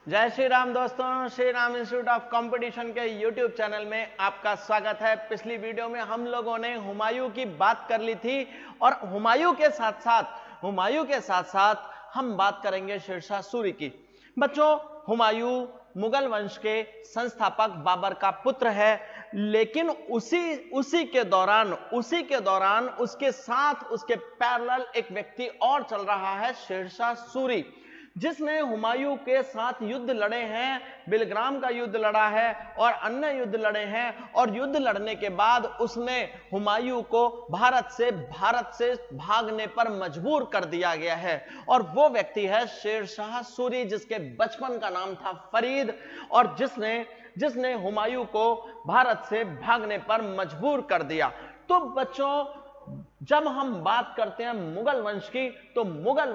जय श्री राम दोस्तों, Shri Ram institute of competition के यूट्यूब चैनल में आपका स्वागत है। पिछली वीडियो में हम लोगों ने हुमायूं की बात कर ली थी और हुमायूं के साथ साथ हम बात करेंगे शेरशाह सूरी की। बच्चों, हुमायूं मुगल वंश के संस्थापक बाबर का पुत्र है, लेकिन उसी के दौरान उसके साथ उसके पैरेलल एक व्यक्ति और चल रहा है, शेरशाह सूरी, जिसने हुमायूं के साथ युद्ध लड़े हैं। बिलग्राम का युद्ध लड़ा है और अन्य युद्ध लड़े हैं, और युद्ध लड़ने के बाद उसने हुमायूं को भारत से भागने पर मजबूर कर दिया गया है। और वो व्यक्ति है शेरशाह सूरी, जिसके बचपन का नाम था फरीद, और जिसने हुमायूं को भारत से भागने पर मजबूर कर दिया। तो बच्चों, जब हम बात करते हैं मुगल वंश की, तो मुगल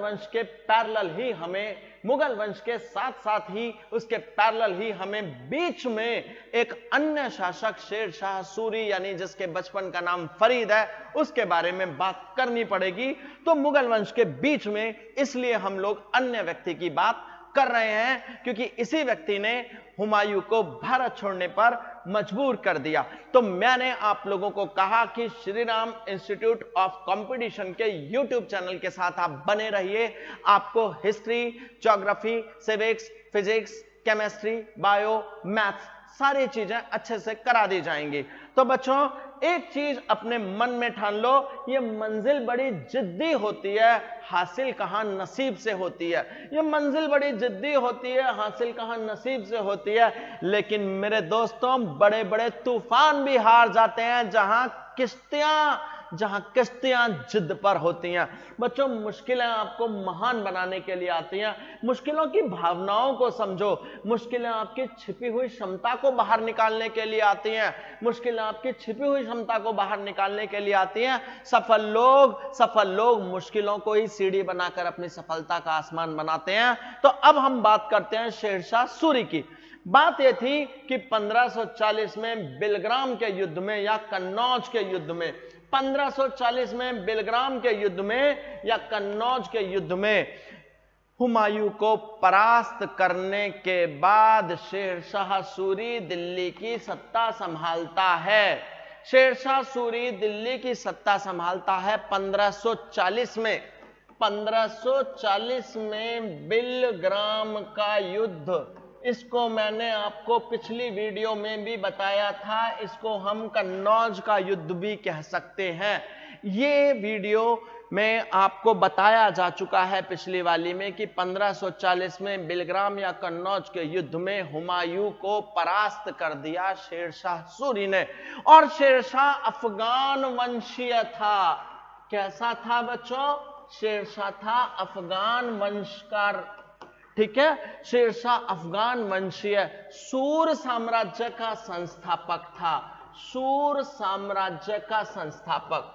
वंश के साथ साथ ही उसके पैरेलल ही हमें बीच में एक अन्य शासक शेरशाह सूरी, यानी जिसके बचपन का नाम फरीद है, उसके बारे में बात करनी पड़ेगी। तो मुगल वंश के बीच में इसलिए हम लोग अन्य व्यक्ति की बात कर रहे हैं, क्योंकि इसी व्यक्ति ने हुमायूं को भारत छोड़ने पर मजबूर कर दिया। तो मैंने आप लोगों को कहा कि Shri Ram institute of competition के यूट्यूब चैनल के साथ आप बने रहिए। आपको history, geography, civics, physics, chemistry, bio, maths सारी चीजें अच्छे से करा दी जाएंगी। तो बच्चों, एक चीज अपने मन में ठान लो, ये मंजिल बड़ी जिद्दी होती है, हासिल कहां नसीब से होती है। ये मंजिल बड़ी जिद्दी होती है, हासिल कहां नसीब से होती है। लेकिन मेरे दोस्तों, बड़े बड़े तूफान भी हार जाते हैं जहां किश्तियां जिद पर होती हैं। बच्चों, मुश्किलें आपको महान बनाने के लिए आती हैं। मुश्किलों की भावनाओं को समझो, मुश्किलें आपकी छिपी हुई क्षमता को बाहर निकालने के लिए आती हैं। मुश्किलें आपकी छिपी हुई क्षमता को बाहर निकालने के लिए आती हैं। सफल लोग मुश्किलों को ही सीढ़ी बनाकर अपनी सफलता का आसमान बनाते हैं। तो अब हम बात करते हैं शेरशाह सूरी की। बात यह थी कि 1540 में बिलग्राम के युद्ध में या कन्नौज के युद्ध में 1540 में बिलग्राम के युद्ध में या कन्नौज के युद्ध में हुमायूं को परास्त करने के बाद शेरशाह सूरी दिल्ली की सत्ता संभालता है। शेरशाह सूरी दिल्ली की सत्ता संभालता है 1540 में। 1540 में बिलग्राम का युद्ध, इसको मैंने आपको पिछली वीडियो में भी बताया था, इसको हम कन्नौज का युद्ध भी कह सकते हैं। ये वीडियो में आपको बताया जा चुका है पिछली वाली में कि 1540 में बिलग्राम या कन्नौज के युद्ध में हुमायूं को परास्त कर दिया शेरशाह सूरी ने। और शेरशाह अफगान वंशीय था। कैसा था बच्चों? शेरशाह था अफगान वंश का, ठीक है। शेरशाह अफगान वंशीय सूर साम्राज्य का संस्थापक था। सूर साम्राज्य का संस्थापक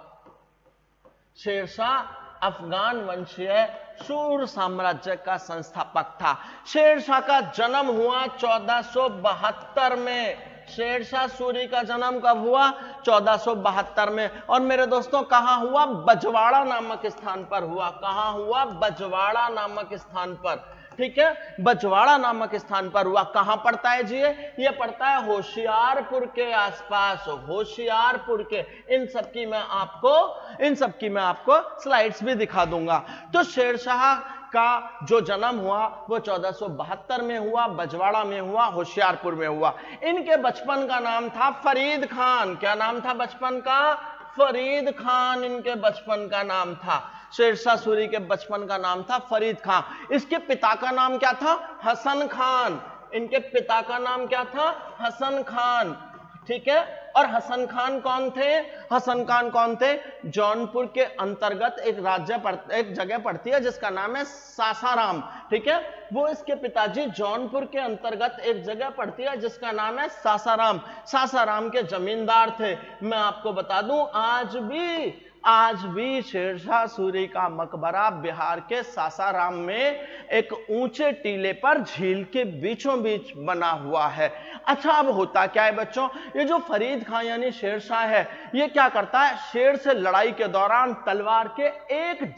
शेरशाह अफगान वंशीय सूर साम्राज्य का संस्थापक था। शेरशाह का जन्म हुआ 1472 में। शेरशाह सूरी का जन्म कब हुआ? 1472 में। और मेरे दोस्तों, कहां हुआ? बजवाड़ा नामक स्थान पर हुआ। कहां हुआ? बजवाड़ा नामक स्थान पर, ठीक है। बजवाड़ा नामक स्थान पर हुआ। कहां पड़ता है जी? ये पड़ता है होशियारपुर के आसपास। होशियारपुर के, इन सब की मैं आपको स्लाइड्स भी दिखा दूंगा। तो शेरशाह का जो जन्म हुआ वो 1472 में हुआ, बजवाड़ा में हुआ, होशियारपुर में हुआ। इनके बचपन का नाम था फरीद खान। क्या नाम था बचपन का? फरीद खान इनके बचपन का नाम था। शेरशाह सूरी के बचपन का नाम था फरीद खान। इसके पिता का नाम क्या था? हसन खान। इनके पिता का नाम क्या था? हसन खान, ठीक है। और हसन खान कौन थे? जौनपुर के अंतर्गत एक जगह पड़ती है जिसका नाम है सासाराम, ठीक है। वो इसके पिताजी जौनपुर के अंतर्गत एक जगह पड़ती है जिसका नाम है सासाराम। सासाराम के जमींदार थे। मैं आपको बता दूं, आज भी शेरशाह सूरी का मकबरा बिहार के सासाराम में एक ऊंचे टीले पर झील के बीचों बीच बना हुआ है। अच्छा, अब होता क्या है बच्चों, ये जो फरीद खान यानी शेरशाह है, ये क्या करता है, शेर से लड़ाई के दौरान तलवार के एक ही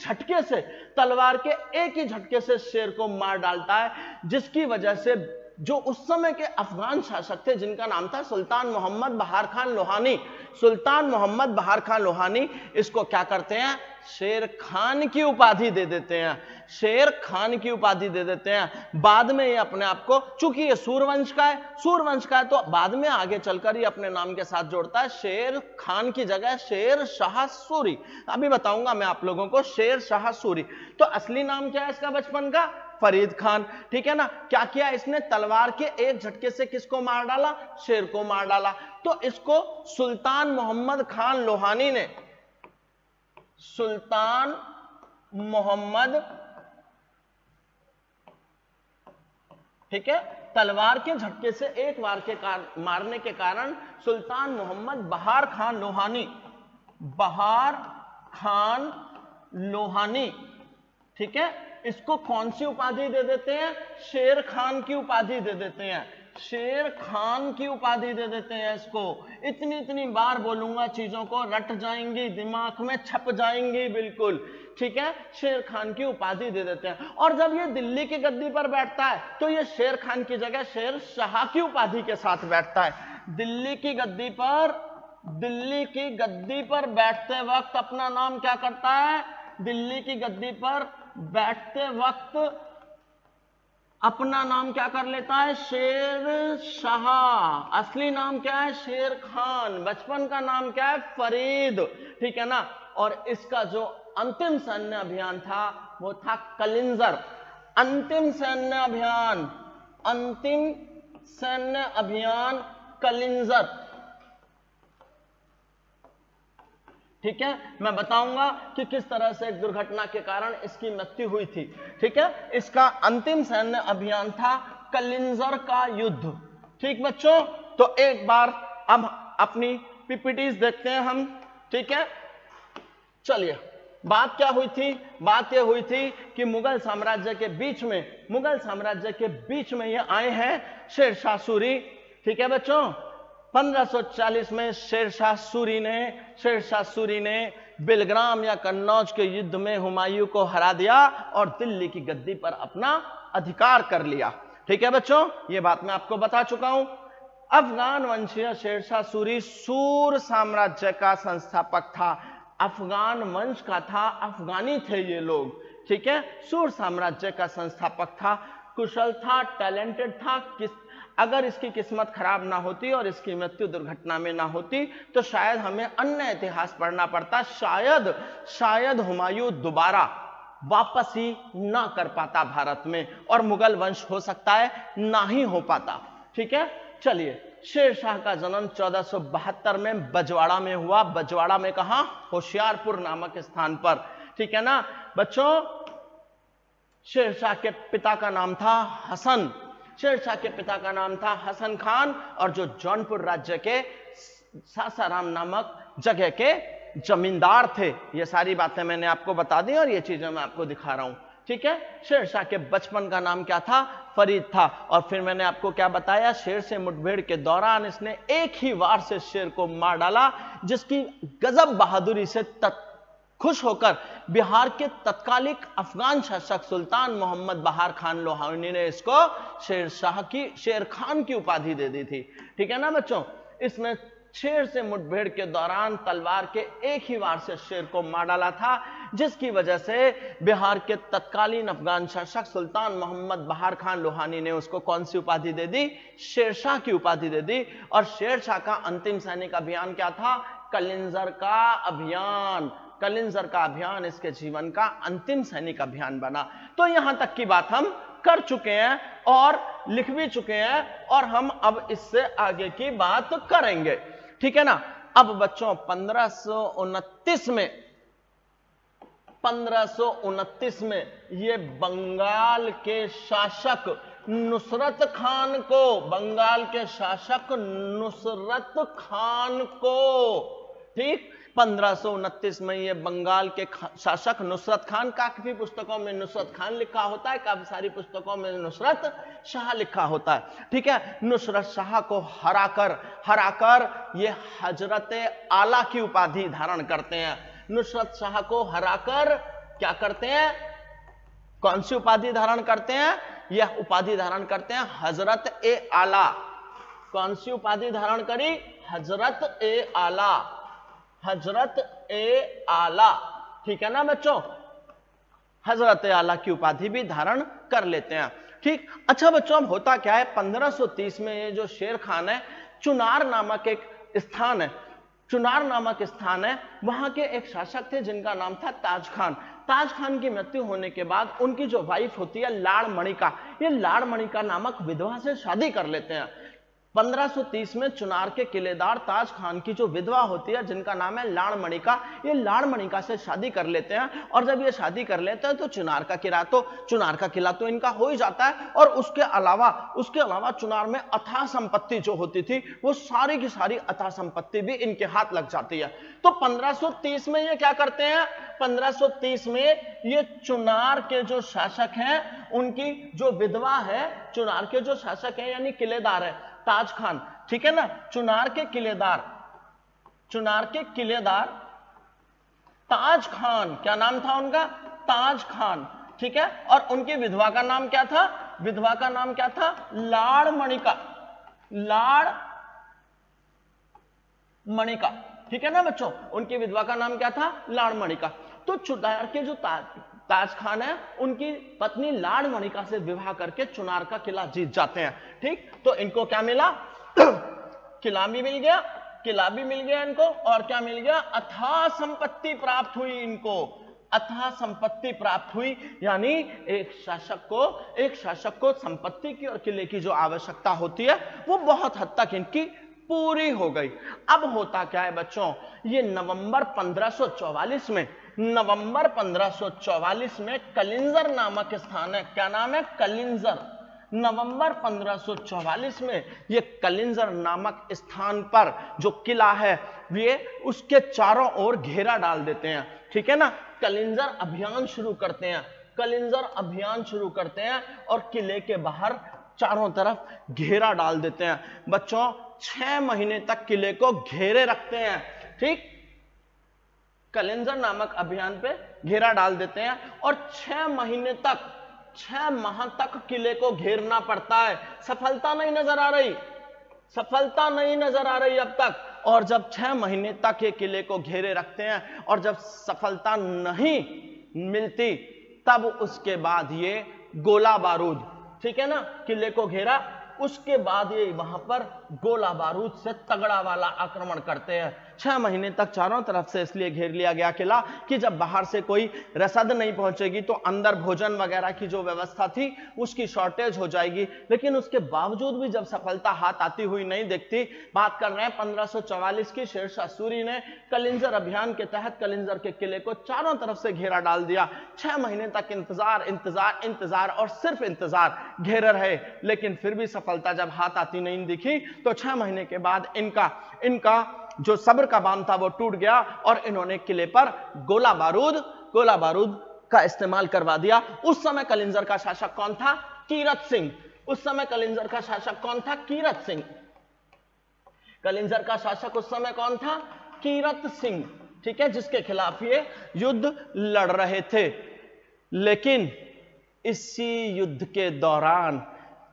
झटके से शेर को मार डालता है, जिसकी वजह से जो उस समय के अफगान शासक थे जिनका नाम था सुल्तान मोहम्मद बहार खान लोहानी, इसको क्या करते हैं, शेर खान की उपाधि दे देते हैं। बाद में ये अपने आप को, चूंकि ये सूरवंश का है तो बाद में आगे चलकर ये अपने नाम के साथ जोड़ता है, शेर खान की जगह शेर शाह सूरी। अभी बताऊंगा मैं आप लोगों को शेर शाह सूरी। तो असली नाम क्या है इसका बचपन का, फरीद खान, ठीक है ना। क्या किया इसने, तलवार के एक झटके से किसको मार डाला, शेर को मार डाला। तो इसको सुल्तान मोहम्मद खान लोहानी ने, सुल्तान मोहम्मद, ठीक है, तलवार के झटके से एक बार के मारने के कारण सुल्तान मोहम्मद बहार खान लोहानी, ठीक है, इसको कौन सी उपाधि दे देते हैं, शेर खान की उपाधि दे देते हैं, इसको। इतनी बार बोलूंगा, चीजों को रट जाएंगी, दिमाग में छप जाएंगी बिल्कुल, ठीक है। शेर खान की उपाधि दे देते हैं। और जब ये दिल्ली की गद्दी पर बैठता है तो ये शेर खान की जगह शेर शाह की उपाधि के साथ बैठता है। दिल्ली की गद्दी पर बैठते वक्त अपना नाम क्या करता है, दिल्ली की गद्दी पर बैठते वक्त अपना नाम क्या कर लेता है, शेर शाह। असली नाम क्या है, शेर खान। बचपन का नाम क्या है, फरीद, ठीक है ना। और इसका जो अंतिम सैन्य अभियान था वो था कलिंजर। अंतिम सैन्य अभियान कलिंजर, ठीक है। मैं बताऊंगा कि किस तरह से एक दुर्घटना के कारण इसकी मृत्यु हुई थी, ठीक है। इसका अंतिम सैन्य अभियान था कलिंजर का युद्ध, ठीक बच्चों। तो एक बार अब अपनी पीपीटीज देखते हैं हम, ठीक है। चलिए, बात क्या हुई थी, बात यह हुई थी कि मुगल साम्राज्य के बीच में ये आए हैं शेरशाह सूरी, ठीक है बच्चों। 1540 में शेरशाह सूरी ने बिलग्राम या कन्नौज के युद्ध में हुमायूं को हरा दिया और दिल्ली की गद्दी पर अपना अधिकार कर लिया, ठीक है बच्चों। ये बात मैं आपको बता चुका हूं। अफगान वंशीय शेरशाह सूरी सूर साम्राज्य का संस्थापक था, अफगान वंश का था, अफगानी थे ये लोग, ठीक है। सूर साम्राज्य का संस्थापक था, कुशल था, टैलेंटेड था। अगर इसकी किस्मत खराब ना होती और इसकी मृत्यु दुर्घटना में ना होती तो शायद हमें अन्य इतिहास पढ़ना पड़ता, शायद हुमायूं दोबारा वापस ही ना कर पाता भारत में, और मुगल वंश हो सकता है ना ही हो पाता, ठीक है। चलिए, शेरशाह का जन्म 1472 में बजवाड़ा में हुआ। बजवाड़ा में कहा, होशियारपुर नामक स्थान पर, ठीक है ना बच्चों। शेरशाह के पिता का नाम था हसन खान, और जो जौनपुर राज्य के सासाराम नामक जगह के जमींदार थे। ये सारी बातें मैंने आपको बता दी और ये चीजें मैं आपको दिखा रहा हूं, ठीक है। शेरशाह के बचपन का नाम क्या था, फरीद था। और फिर मैंने आपको क्या बताया, शेर से मुठभेड़ के दौरान इसने एक ही वार से शेर को मार डाला, जिसकी गजब बहादुरी से खुश होकर बिहार के तत्कालिक अफगान शासक सुल्तान मोहम्मद बहार खान लोहानी ने इसको शेर खान की उपाधि दे दी थी, ठीक है ना बच्चों। इसने शेर से मुठभेड़ के दौरान तलवार के एक ही वार से शेर को मार डाला था, जिसकी वजह से बिहार के तत्कालीन अफगान शासक सुल्तान मोहम्मद बहार खान लोहानी ने उसको कौन सी उपाधि दे दी, शेरशाह की उपाधि दे दी। और शेरशाह का अंतिम सैनिक अभियान क्या था, कलिंजर का अभियान इसके जीवन का अंतिम सैनिक अभियान बना। तो यहां तक की बात हम कर चुके हैं और लिख भी चुके हैं, और हम अब इससे आगे की बात करेंगे, ठीक है ना। अब बच्चों 1529 में ये बंगाल के शासक नुसरत खान को, ठीक, 1529 में ये बंगाल के शासक नुसरत खान, काफी पुस्तकों में नुसरत खान लिखा होता है, काफी सारी पुस्तकों में नुसरत शाह लिखा होता है। ठीक है, नुसरत शाह को हराकर ये हजरत आला की उपाधि धारण करते हैं। नुसरत शाह को हराकर क्या करते हैं, कौन सी उपाधि धारण करते हैं, यह उपाधि धारण करते हैं हजरत ए आला। कौन सी उपाधि धारण करी, हजरत ए आला, हजरत ए आला। ठीक है ना बच्चों, हजरत ए आला की उपाधि भी धारण कर लेते हैं। ठीक, अच्छा बच्चों, अब होता क्या है, 1530 में ये जो शेर खान है, चुनार नामक एक स्थान है, चुनार नामक स्थान है, वहां के एक शासक थे जिनका नाम था ताज खान। ताज खान की मृत्यु होने के बाद उनकी जो वाइफ होती है लाड़ मणिका, ये लाड़ मणिका नामक विधवा से शादी कर लेते हैं। 1530 में चुनार के किलेदार ताज खान की जो विधवा होती है जिनका नाम है लाड़ मणिका, ये लाड़ मणिका से शादी कर लेते हैं। और जब ये शादी कर लेते हैं तो चुनार का किला तो इनका हो ही जाता है। और उसके अलावा चुनार में अथाह संपत्ति जो होती थी, वो सारी की सारी अथाह संपत्ति भी इनके हाथ लग जाती है। तो 1530 में ये क्या करते हैं, 1530 में ये चुनार के जो शासक हैं, उनकी जो विधवा है, चुनार के जो शासक हैं यानी किलेदार है ताज खान, ठीक है ना, चुनार के किलेदार ताज खान, क्या नाम था उनका, ताज खान। ठीक है, और उनकी विधवा का नाम क्या था, विधवा का नाम क्या था, लाड़ मणिका। ठीक है ना बच्चों, उनकी विधवा का नाम क्या था, लाड़ मणिका। तो चुनार के जो ताज खान है, उनकी पत्नी लाड़ मणिका से विवाह करके चुनार का किला जीत जाते हैं। ठीक, तो इनको क्या मिला, किला भी मिल गया इनको, और क्या मिल गया, अथाह संपत्ति प्राप्त हुई इनको, अथाह संपत्ति प्राप्त हुई। यानी एक शासक को संपत्ति की और किले की जो आवश्यकता होती है वो बहुत हद तक इनकी पूरी हो गई। अब होता क्या है बच्चों, ये नवंबर 1544 में कलिंजर नामक स्थान है, क्या नाम है, कलिंजर। नवंबर 1544 में ये कलिंजर नामक स्थान पर जो किला है, ये उसके चारों ओर घेरा डाल देते हैं। ठीक है ना, कलिंजर अभियान शुरू करते हैं और किले के बाहर चारों तरफ घेरा डाल देते हैं। बच्चों 6 महीने तक किले को घेरे रखते हैं। ठीक, कलिंजर नामक अभियान पे घेरा डाल देते हैं और 6 माह तक किले को घेरना पड़ता है। सफलता नहीं नजर आ रही अब तक। और जब 6 महीने तक ये किले को घेरे रखते हैं और जब सफलता नहीं मिलती, तब उसके बाद ये गोला बारूद, ठीक है ना, किले को घेरा, उसके बाद ये वहां पर गोला बारूद से तगड़ा वाला आक्रमण करते हैं। 6 महीने तक चारों तरफ से इसलिए घेर लिया गया किला कि जब बाहर से कोई रसद नहीं पहुंचेगी तो अंदर भोजन वगैरह की जो व्यवस्था थी उसकी शॉर्टेज हो जाएगी। लेकिन उसके बावजूद भी जब सफलता हाथ आती हुई नहीं दिखती, बात कर रहे हैं 1544 की, शेरशाह सूरी ने कलिंजर अभियान के तहत कलिंजर के किले को चारों तरफ से घेरा डाल दिया। 6 महीने तक इंतजार और सिर्फ इंतजार, घेरे रहे, लेकिन फिर भी सफलता जब हाथ आती नहीं दिखी तो 6 महीने के बाद इनका जो सब्र का बांध था वो टूट गया और इन्होंने किले पर गोला बारूद का इस्तेमाल करवा दिया। उस समय कलिंजर का शासक कौन था, कीरत सिंह। कलिंजर का शासक उस समय कौन था, कीरत सिंह। ठीक है, जिसके खिलाफ ये युद्ध लड़ रहे थे। लेकिन इसी युद्ध के दौरान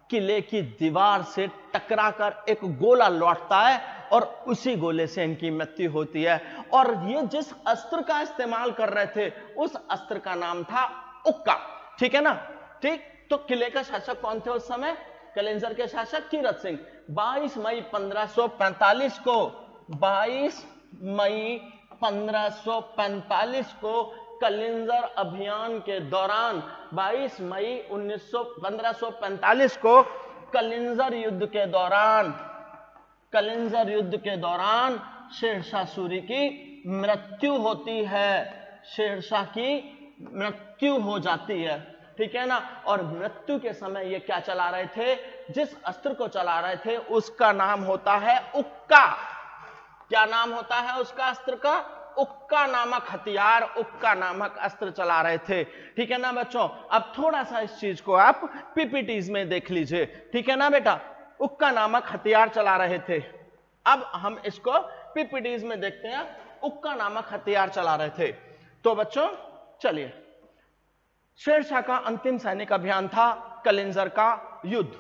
किले की दीवार से टकराकर एक गोला लौटता है और उसी गोले से इनकी मृत्यु होती है। और ये जिस अस्त्र का इस्तेमाल कर रहे थे उस अस्त्र का नाम था उक्का। ठीक है ना, ठीक। तो किले का शासक कौन थे उस समय, कलिंजर के शासक कीरत सिंह। 22 मई 1545 को कलिंजर अभियान के दौरान 22 मई 1545 को कलिंजर युद्ध के दौरान शेरशाह सूरी की मृत्यु होती है। शेरशाह की मृत्यु हो जाती है। ठीक है ना, और मृत्यु के समय ये क्या चला रहे थे, जिस अस्त्र को चला रहे थे उसका नाम होता है उक्का। क्या नाम होता है उसका अस्त्र का, उक्का नामक हथियार, उक्का नामक अस्त्र चला रहे थे। ठीक है ना बच्चों, अब थोड़ा सा इस चीज को आप पीपीटीज में देख लीजिए। ठीक है ना बेटा, उक्का नामक हथियार चला रहे थे। अब हम इसको पीपीटीज में देखते हैं, उक्का नामक हथियार चला रहे थे। तो बच्चों चलिए, शेरशाह का अंतिम सैनिक अभियान था कलिंजर का युद्ध।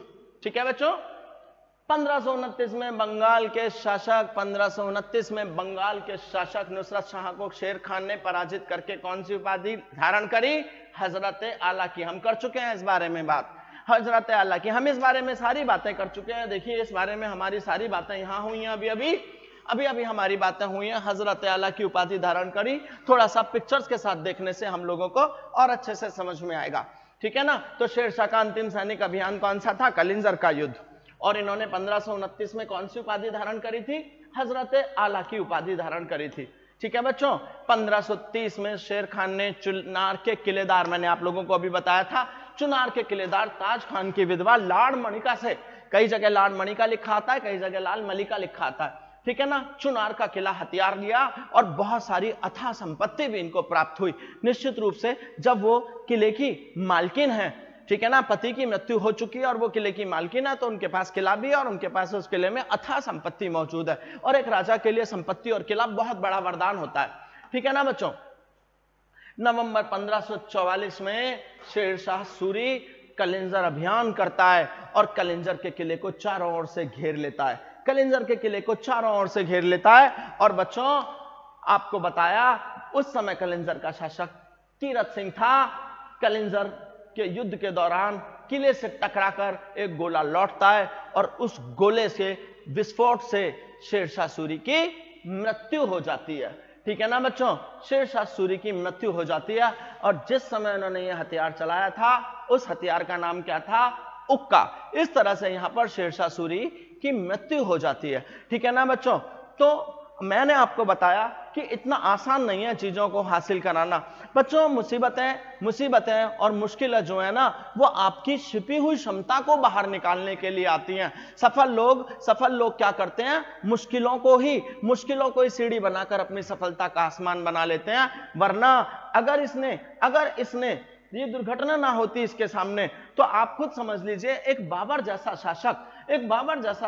ठीक है बच्चों, 1529 में बंगाल के शासक 1529 में बंगाल के शासक नुसरत शाह को शेर खान ने पराजित करके कौन सी उपाधि धारण करी? हजरत आला की। हम कर चुके हैं इस बारे में बात, हजरत आला की। हम इस बारे में सारी बातें कर चुके हैं। देखिए इस बारे में हमारी सारी बातें यहां हुई हैं, अभी हमारी बातें हुई हैं। हजरत आला की उपाधि धारण करी। थोड़ा सा पिक्चर्स के साथ देखने से हम लोगों को और अच्छे से समझ में आएगा। ठीक है ना, तो शेरशाह का अंतिम सैनिक अभियान कौन सा था? कलिंजर का युद्ध। और इन्होंने 1529 में कौन सी उपाधि धारण करी थी? हजरत आला की उपाधि धारण करी थी। ठीक है बच्चों, 1530 में शेर खान ने चुनार के किलेदार, मैंने आप लोगों को अभी बताया था, चुनार के किलेदार ताज खान की विधवा लाड़ मणिका से, कई जगह लाड़ मणिका लिखा आता है, कई जगह लाल मलिका लिखा आता है। ठीक है ना, चुनार का किला हथियार लिया और बहुत सारी अथाह संपत्ति भी इनको प्राप्त हुई। निश्चित रूप से जब वो किले की मालकिन है, ठीक है ना, पति की मृत्यु हो चुकी है और वो किले की मालकिन है, तो उनके पास किला भी है और उनके पास उस किले में अथाह संपत्ति मौजूद है। और एक राजा के लिए संपत्ति और किला बहुत बड़ा वरदान होता है। ठीक है ना बच्चों, नवंबर 1544 में शेरशाह सूरी कलिंजर अभियान करता है और कलिंजर के किले को चारों ओर से घेर लेता है। कलिंजर के किले को चारों ओर से घेर लेता है। और बच्चों आपको बताया उस समय कलिंजर का शासक तीरथ सिंह था। कलिंजर के युद्ध के दौरान किले से टकराकर एक गोला लौटता है और उस गोले से, विस्फोट से शेरशाह सूरी की मृत्यु हो जाती है। ठीक है ना बच्चों, शेरशाह सूरी की मृत्यु हो जाती है। और जिस समय उन्होंने यह हथियार चलाया था उस हथियार का नाम क्या था? उक्का। इस तरह से यहां पर शेरशाह सूरी की मृत्यु हो जाती है। ठीक है ना बच्चों, तो मैंने आपको बताया कि इतना आसान नहीं है चीजों को हासिल कराना। बच्चों मुसीबतें और मुश्किलें जो है ना, वो आपकी छिपी हुई क्षमता को बाहर निकालने के लिए आती हैं। सफल लोग क्या करते हैं? मुश्किलों को ही सीढ़ी बनाकर अपनी सफलता का आसमान बना लेते हैं। वरना अगर इसने ये दुर्घटना ना होती इसके सामने, तो आप खुद समझ लीजिए, एक बाबर जैसा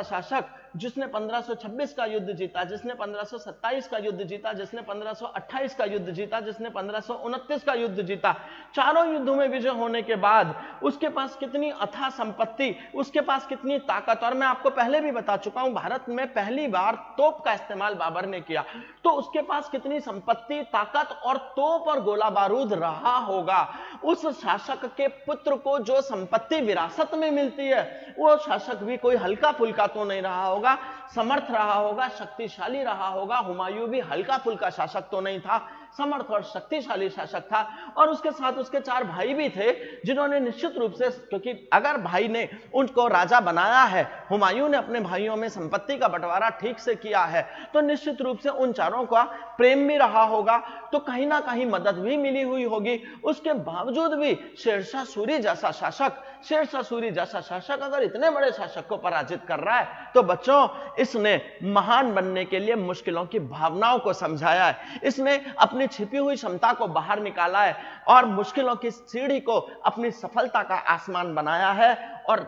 शासक जिसने 1526 का युद्ध जीता, जिसने 1527 का युद्ध जीता, जिसने 1528 का युद्ध जीता, जिसने 1529 का युद्ध जीता, चारों युद्धों में विजय होने के बाद उसके पास कितनी अथाह संपत्ति, उसके पास कितनी ताकत। और मैं आपको पहले भी बता चुका हूं, भारत में पहली बार तोप का इस्तेमाल बाबर ने किया, तो उसके पास कितनी संपत्ति, ताकत और तोप और गोला बारूद रहा होगा। उस शासक के पुत्र को जो संपत्ति विरासत में मिलती है, वो शासक भी कोई हल्का फुल्का तो नहीं रहा होगा, समर्थ रहा होगा, शक्तिशाली रहा होगा। हुमायूं भी हल्का फुल्का शासक तो नहीं था, समर्थ और शक्तिशाली शासक था। और उसके साथ उसके 4 भाई भी थे, जिन्होंने निश्चित रूप से, क्योंकि अगर भाई ने उनको राजा बनाया है, हुमायूं ने अपने भाइयों में संपत्ति का बंटवारा ठीक से किया है, तो निश्चित रूप से उन चारों का प्रेम भी रहा होगा, तो कहीं ना कहीं मदद भी मिली हुई होगी। उसके बावजूद भी शेरशाह सूरी जैसा शासक अगर इतने बड़े शासक को पराजित कर रहा है, तो बच्चों इसने महान बनने के लिए मुश्किलों की भावनाओं को समझाया है, इसने अपनी छिपी हुई क्षमता को बाहर निकाला है और मुश्किलों की सीढ़ी को अपनी सफलता का आसमान बनाया है। और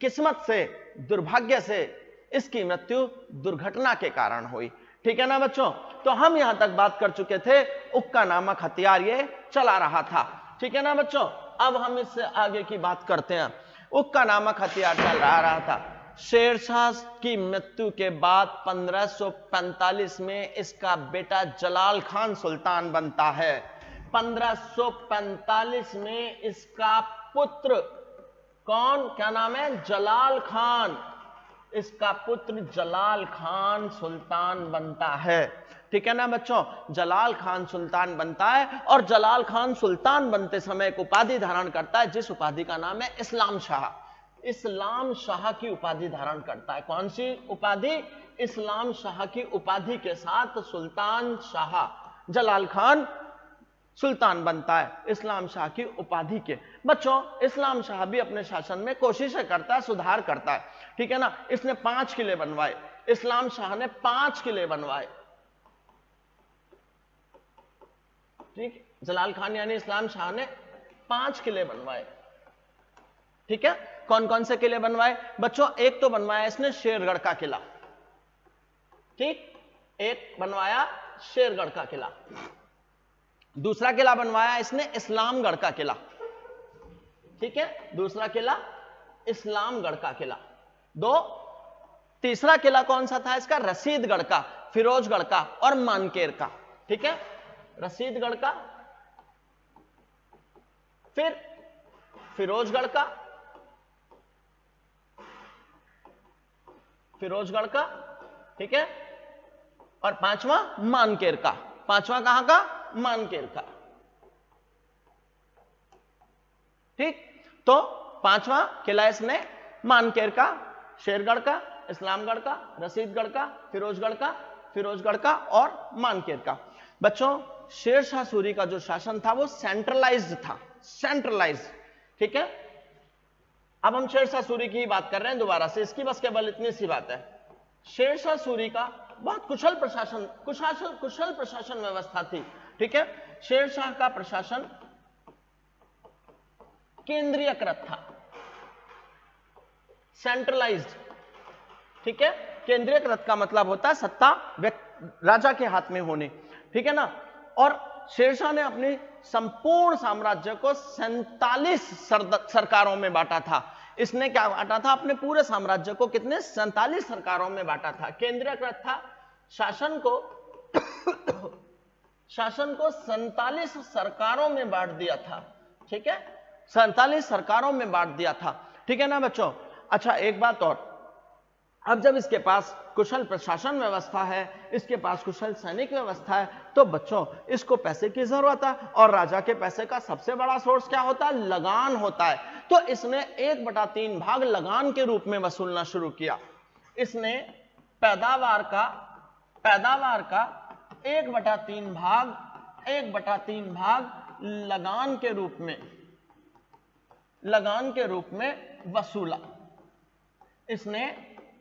किस्मत से, दुर्भाग्य से इसकी मृत्यु दुर्घटना के कारण हुई। ठीक है ना बच्चों, तो हम यहां तक बात कर चुके थे, उक्का नामक हथियार ये चला रहा था। ठीक है ना बच्चों, अब हम इससे आगे की बात करते हैं। उक्का नामक हथियार चल रहा था। शेरशाह की मृत्यु के बाद 1545 में इसका बेटा जलाल खान सुल्तान बनता है। 1545 में इसका पुत्र, कौन, क्या नाम है? जलाल खान। इसका पुत्र जलाल खान सुल्तान बनता है। ठीक है ना बच्चों, जलाल खान सुल्तान बनता है। और जलाल खान सुल्तान बनते समय एक उपाधि धारण करता है, जिस उपाधि का नाम है इस्लाम शाह। इस्लाम शाह की उपाधि धारण करता है। कौन सी उपाधि? इस्लाम शाह की उपाधि के साथ सुल्तान शाह, जलाल खान सुल्तान बनता है इस्लाम शाह की उपाधि के। बच्चों इस्लाम शाह भी अपने शासन में कोशिशें करता है, सुधार करता है। ठीक है ना, इसने 5 किले बनवाए, इस्लाम शाह ने 5 किले बनवाए। ठीक, जलाल खान यानी इस्लाम शाह ने 5 किले बनवाए। ठीक है, कौन कौन से किले बनवाए बच्चों? एक तो बनवाया इसने शेरगढ़ का किला। ठीक, एक बनवाया शेरगढ़ का किला। दूसरा किला बनवाया इसने इस्लामगढ़ का किला। ठीक है, दूसरा किला इस्लामगढ़ का किला। दो, तीसरा किला कौन सा था इसका? रसीदगढ़ का, फिरोजगढ़ का और मानकेर का। ठीक है, रसीदगढ़ का, फिर फिरोजगढ़ का, फिरोजगढ़ का, ठीक है, और पांचवा मानकेर का। पांचवा कहां का? मानकेर का। ठीक, तो पांचवा किला इसने मानकेर का, शेरगढ़ का, इस्लामगढ़ का, रसीदगढ़ का, फिरोजगढ़ का और मानकेर का। बच्चों, शेरशाह सूरी का जो शासन था वो सेंट्रलाइज्ड था, सेंट्रलाइज्ड। ठीक है, अब हम शेरशाह सूरी की बात कर रहे हैं दोबारा से, इसकी बस केवल इतनी सी बात है। शेरशाह सूरी का बहुत कुशल प्रशासन व्यवस्था थी। ठीक है, शेरशाह का प्रशासन केंद्रीयकृत था, सेंट्रलाइज्ड। ठीक है, केंद्रीयकृत का मतलब होता है सत्ता राजा के हाथ में होने। ठीक है ना, और शेरशाह ने अपनी संपूर्ण साम्राज्य को 47 सरकारों में बांटा था। इसने क्या बांटा था? अपने पूरे साम्राज्य को कितने? 47 सरकारों में बांटा था। केंद्रीयकृत था, शासन को 47 सरकारों में बांट दिया था। ठीक है, 47 सरकारों में बांट दिया था। ठीक है ना बच्चों? अच्छा, एक बात और, अब जब इसके पास कुशल प्रशासन व्यवस्था है, इसके पास कुशल सैनिक व्यवस्था है, तो बच्चों इसको पैसे की जरूरत है, और राजा के पैसे का सबसे बड़ा सोर्स क्या होता है? लगान होता है। तो इसने 1/3 भाग लगान के रूप में वसूलना शुरू किया। इसने पैदावार का 1/3 भाग लगान के रूप में वसूला। इसने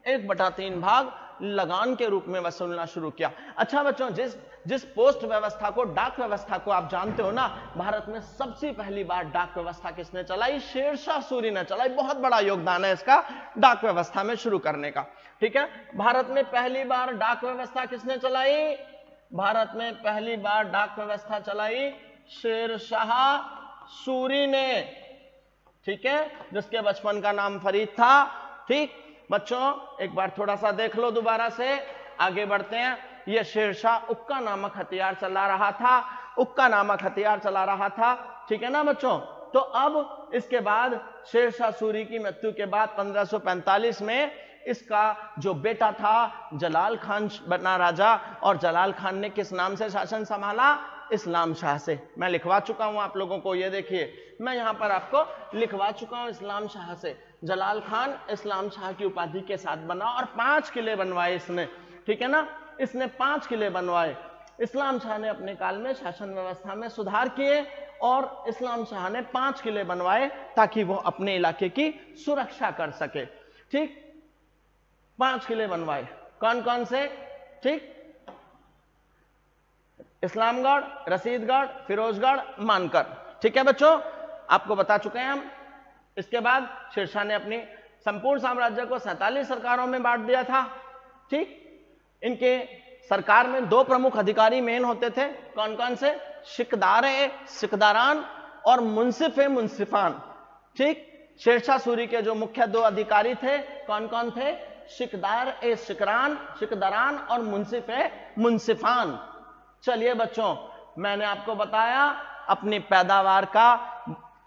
1/3 भाग लगान के रूप में वसूलना शुरू किया। अच्छा बच्चों, जिस पोस्ट व्यवस्था को, डाक व्यवस्था को आप जानते हो ना, भारत में सबसे पहली बार डाक व्यवस्था किसने चलाई? शेरशाह सूरी ने चलाई। बहुत बड़ा योगदान है इसका डाक व्यवस्था में शुरू करने का। ठीक है, भारत में पहली बार डाक व्यवस्था किसने चलाई? भारत में पहली बार डाक व्यवस्था चलाई शेरशाह सूरी ने। ठीक है, जिसके बचपन का नाम फरीद था। ठीक बच्चों, एक बार थोड़ा सा देख लो, दोबारा से आगे बढ़ते हैं। यह शेरशाह उक्का नामक हथियार चला रहा था। ठीक है ना बच्चों? तो अब इसके बाद शेरशाह सूरी की मृत्यु के बाद 1545 में इसका जो बेटा था जलाल खान बना राजा, और जलाल खान ने किस नाम से शासन संभाला? इस्लाम शाह से। मैं लिखवा चुका हूं आप लोगों को, ये देखिए मैं यहां पर आपको लिखवा चुका हूं, इस्लाम शाह से। जलाल खान इस्लाम शाह की उपाधि के साथ बना, और 5 किले बनवाए इसने। ठीक है ना, इसने 5 किले बनवाए। इस्लाम शाह ने अपने काल में शासन व्यवस्था में सुधार किए, और इस्लाम शाह ने 5 किले बनवाए ताकि वो अपने इलाके की सुरक्षा कर सके। ठीक, 5 किले बनवाए। कौन कौन से? ठीक, इस्लामगढ़, रसीदगढ़, फिरोजगढ़, मानकर। ठीक है बच्चों, आपको बता चुके हैं हम। इसके बाद शेरशाह ने अपनी संपूर्ण साम्राज्य को 47 सरकारों में बांट दिया था। ठीक, इनके सरकार में 2 प्रमुख अधिकारी मेन होते थे। कौन कौन से? सिकदारान और मुंसिफान। ठीक, शेरशाह सूरी के जो मुख्य 2 अधिकारी थे, कौन कौन थे? सिकदारान और मुंसिफान। चलिए बच्चों, मैंने आपको बताया अपनी पैदावार का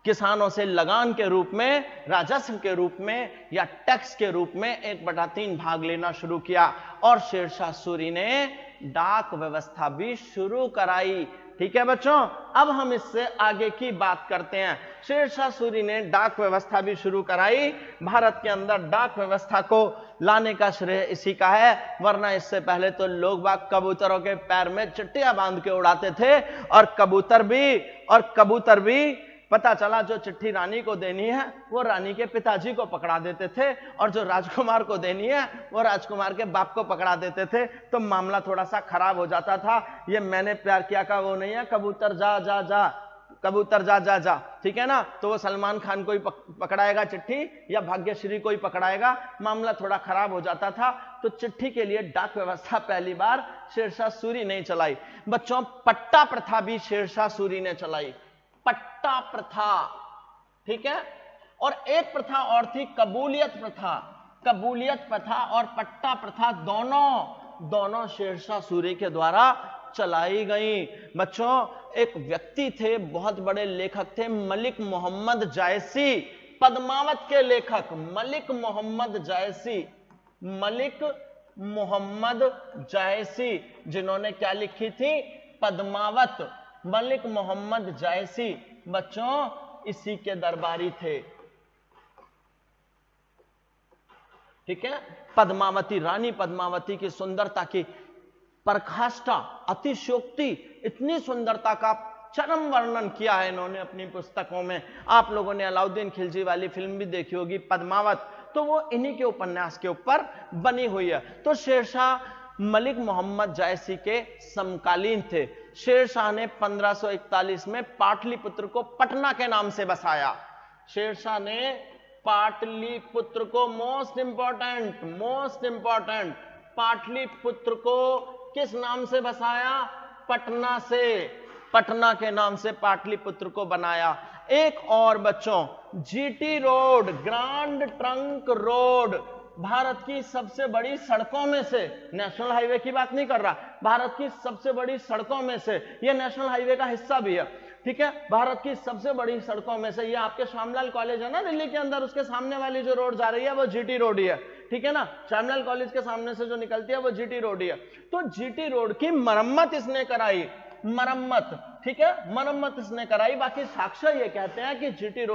किसानों से लगान के रूप में, राजस्व के रूप में या टैक्स के रूप में 1/3 भाग लेना शुरू किया, और शेरशाह सूरी ने डाक व्यवस्था भी शुरू कराई। ठीक है बच्चों, अब हम इससे आगे की बात करते हैं। शेरशाह सूरी ने डाक व्यवस्था भी शुरू कराई। भारत के अंदर डाक व्यवस्था को लाने का श्रेय इसी का है, वरना इससे पहले तो लोग बाग कबूतरों के पैर में चिट्टियां बांध के उड़ाते थे, और कबूतर भी पता चला जो चिट्ठी रानी को देनी है वो रानी के पिताजी को पकड़ा देते थे, और जो राजकुमार को देनी है वो राजकुमार के बाप को पकड़ा देते थे। तो मामला थोड़ा सा खराब हो जाता था। ये मैंने प्यार किया का वो नहीं है, कबूतर जा जा जा, कबूतर जा जा जा, ठीक है ना। तो वो सलमान खान को ही पकड़ाएगा चिट्ठी या भाग्यश्री को ही पकड़ाएगा, मामला थोड़ा खराब हो जाता था। तो चिट्ठी के लिए डाक व्यवस्था पहली बार शेरशाह सूरी ने चलाई। बच्चों, पट्टा प्रथा भी शेरशाह सूरी ने चलाई, पट्टा प्रथा, ठीक है। और एक प्रथा और थी कबूलियत प्रथा। कबूलियत प्रथा और पट्टा प्रथा दोनों शेरशाह सूरी के द्वारा चलाई गई। बच्चों, एक व्यक्ति थे, बहुत बड़े लेखक थे, मलिक मोहम्मद जायसी, पद्मावत के लेखक मलिक मोहम्मद जायसी, मलिक मोहम्मद जायसी, जिन्होंने क्या लिखी थी, पद्मावत। मलिक मोहम्मद जायसी बच्चों इसी के दरबारी थे, ठीक है। पद्मावती, रानी पद्मावती की सुंदरता की प्रकाष्ठा, अतिशयोक्ति, इतनी सुंदरता का चरम वर्णन किया है इन्होंने अपनी पुस्तकों में। आप लोगों ने अलाउद्दीन खिलजी वाली फिल्म भी देखी होगी, पद्मावत, तो वो इन्हीं के उपन्यास के ऊपर बनी हुई है। तो शेरशाह मलिक मोहम्मद जायसी के समकालीन थे। शेरशाह ने 1541 में पाटलिपुत्र को पटना के नाम से बसाया। शेरशाह ने पाटलिपुत्र को, मोस्ट इंपॉर्टेंट, पाटलिपुत्र को किस नाम से बसाया, पटना से, पटना के नाम से पाटलिपुत्र को बनाया। एक और बच्चों, GT road, grand trunk road, Bharat की सबसे बड़ी सड़कों में से, नेशनल हाईवे की बात नहीं कर रहा, भारत की सबसे बड़ी सड़कों में से, यह नेशनल हाईवे का हिस्सा भी है, ठीक है। भारत की सबसे बड़ी सड़कों में से, ये आपके श्यामलाल कॉलेज है ना दिल्ली के अंदर, उसके सामने वाली जो रोड जा रही है वो जीटी रोड ही है, ठीक है ना। श्यामलाल कॉलेज के सामने से जो निकलती है वो जीटी रोड ही है। तो जीटी रोड की मरम्मत इसने कराई, मरम्मत, ठीक है, मरम्मत इसने कराई। बाकी साक्ष्य ये कहते हैं कि जीटी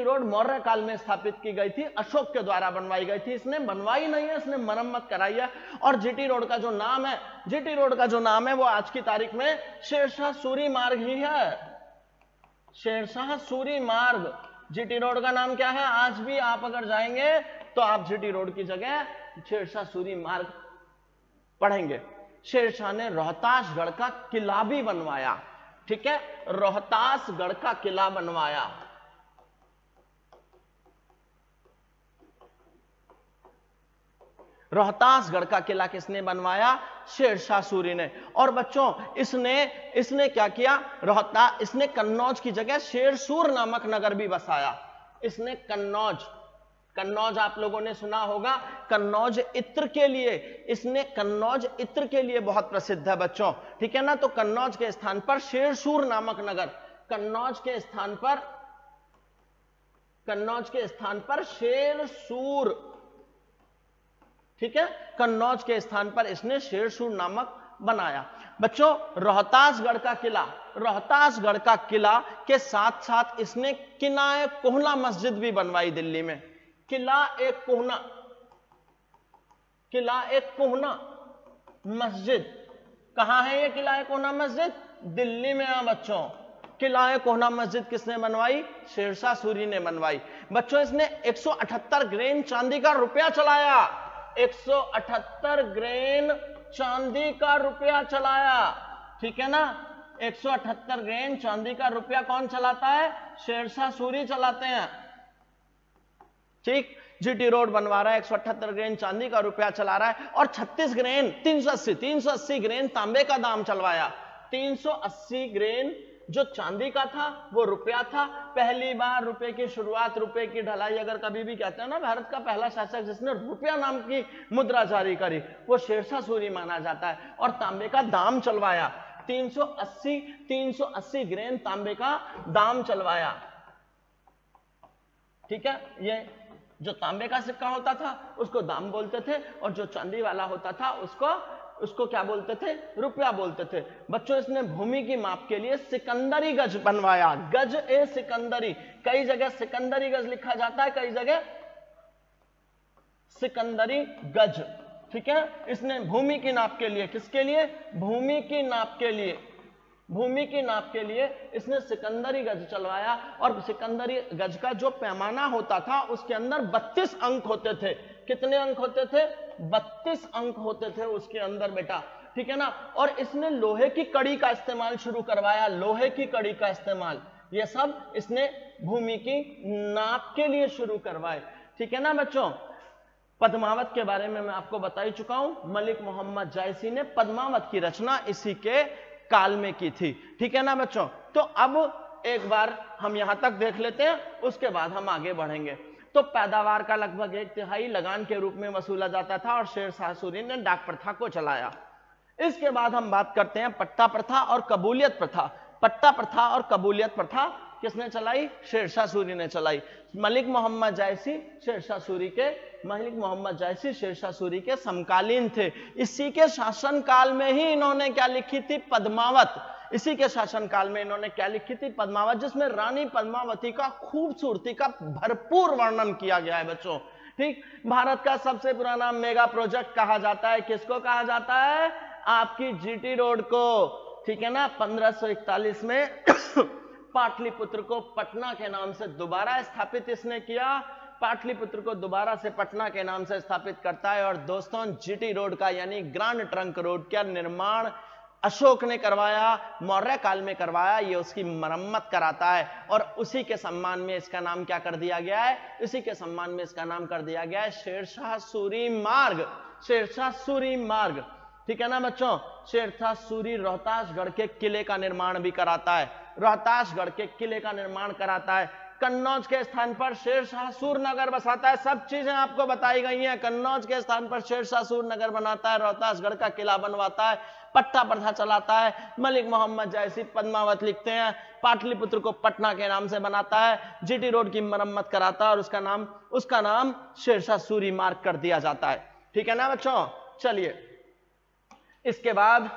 रोड मौर्य काल में स्थापित की गई थी, अशोक के द्वारा बनवाई गई थी। इसने बनवाई नहीं है, इसने मरम्मत कराई है। और जीटी रोड का जो नाम है, जीटी रोड का जो नाम है वो आज की तारीख में शेरशाह सूरी मार्ग ही है, शेरशाह सूरी मार्ग। जीटी रोड का नाम क्या है, आज भी आप अगर जाएंगे तो आप जीटी रोड की जगह शेरशाह सूरी मार्ग पढ़ेंगे। शेरशाह ने रोहतासगढ़ का किला भी बनवाया, ठीक है, रोहतासगढ़ का किला बनवाया। रोहतासगढ़ का किला किसने बनवाया, शेरशाह सूरी ने। और बच्चों इसने क्या किया, इसने कन्नौज की जगह शेरसूर नामक नगर भी बसाया। इसने कन्नौज आप लोगों ने सुना होगा, कन्नौज इत्र के लिए, इसने कन्नौज इत्र के लिए बहुत प्रसिद्ध है बच्चों, ठीक है ना। तो कन्नौज के स्थान पर शेरसूर नामक नगर, कन्नौज के स्थान पर शेरसूर, ठीक है, कन्नौज के स्थान पर इसने शेरसूर नामक बनाया। बच्चों, रोहतासगढ़ का किला के साथ साथ इसने किनाए कोहना मस्जिद भी बनवाई दिल्ली में। किला एक कोहना मस्जिद, कहां है ये किला एक कोहना मस्जिद, दिल्ली में है बच्चों। किला एक कोहना मस्जिद किसने बनवाई, शेरशाह सूरी ने बनवाई। बच्चों, इसने 178 ग्रेन चांदी का रुपया चलाया, 178 ग्रेन चांदी का रुपया चलाया, ठीक है ना। 178 ग्रेन चांदी का रुपया कौन चलाता है, शेरशाह सूरी चलाते हैं, ठीक। जीटी रोड बनवा रहा है, 178 ग्रेन चांदी का रुपया चला रहा है, और 36 ग्रेन 380 ग्रेन तांबे का दाम चलवाया। 380 ग्रेन जो चांदी का था वो रुपया था। पहली बार रुपए की शुरुआत, रुपए की ढलाई अगर कभी भी कहते हैं ना, भारत का पहला शासक जिसने रुपया नाम की मुद्रा जारी करी वो शेरशाह सूरी माना जाता है। और तांबे का दाम चलवाया, 380 ग्रेन तांबे का दाम चलवाया, ठीक है। ये जो तांबे का सिक्का होता था उसको दाम बोलते थे, और जो चांदी वाला होता था उसको क्या बोलते थे, रुपया बोलते थे। बच्चों, इसने भूमि की माप के लिए सिकंदरी गज बनवाया, गज ए सिकंदरी, कई जगह सिकंदरी गज लिखा जाता है, कई जगह सिकंदरी गज, ठीक है। इसने भूमि की नाप के लिए, किसके लिए, भूमि की नाप के लिए, भूमि की नाप के लिए इसने सिकंदरी गज चलवाया, और सिकंदरी गज का जो पैमाना होता था उसके अंदर 32 अंक होते थे। कितने अंक होते थे? 32 अंक होते थे उसके अंदर बेटा, ठीक है ना। और इसने लोहे की कड़ी का इस्तेमाल शुरू करवाया, लोहे की कड़ी का इस्तेमाल, ये सब इसने भूमि की नाप के लिए शुरू करवाए, ठीक है ना बच्चों। पद्मावत के बारे में मैं आपको बता ही चुका हूं, मलिक मोहम्मद जायसी ने पद्मावत की रचना इसी के काल में की थी, ठीक है ना बच्चों। तो अब एक बार हम यहां तक देख लेते हैं, उसके बाद हम आगे बढ़ेंगे। तो पैदावार का लगभग 1/3 लगान के रूप में वसूला जाता था और शेर शाह सूरी ने डाक प्रथा को चलाया। इसके बाद हम बात करते हैं पट्टा प्रथा और कबूलियत प्रथा। पट्टा प्रथा और कबूलियत प्रथा किसने चलाई? शेरशाह सूरी ने चलाई। मलिक मोहम्मद जायसी शेरशाह सूरी के समकालीन थे। इसी के शासनकाल में ही इन्होंने क्या लिखी थी? पद्मावत। इसी के शासनकाल में इन्होंने क्या लिखी थी? पद्मावत, जिसमें रानी पद्मावती का खूबसूरती का भरपूर वर्णन किया गया है बच्चों, ठीक। भारत का सबसे पुराना मेगा प्रोजेक्ट कहा जाता है, किसको कहा जाता है? आपकी जीटी रोड को, ठीक है ना। 1541 में पाटलिपुत्र को पटना के नाम से दोबारा स्थापित इसने किया, पाटलिपुत्र को दोबारा से पटना के नाम से स्थापित करता है। और दोस्तों, जीटी रोड का यानी ग्रांड ट्रंक रोड का निर्माण अशोक ने करवाया, मौर्य काल में करवाया, ये उसकी मरम्मत कराता है। और उसी के सम्मान में इसका नाम क्या कर दिया गया है? इसी के सम्मान में इसका नाम कर दिया गया है शेरशाह सूरी मार्ग। शेरशाह सूरी मार्ग, ठीक है ना बच्चों। शेरशाह सूरी रोहतासगढ़ के किले का निर्माण भी कराता है, रोहतासगढ़ के किले का निर्माण कराता है। कन्नौज के स्थान पर शेरशाह सूर नगर बसाता है। सब चीजें आपको बताई गई हैं। कन्नौज के स्थान पर शेरशाह सूर नगर बनाता है, रोहतासगढ़ का किला बनवाता है, पट्टा प्रथा चलाता है। मलिक मोहम्मद जायसी पद्मावत लिखते हैं, पाटलिपुत्र को पटना के नाम से बनाता है, जीटी रोड की मरम्मत कराता है और उसका नाम शेरशाह सूरी मार्ग कर दिया जाता है, ठीक है ना बच्चों। चलिए, इसके बाद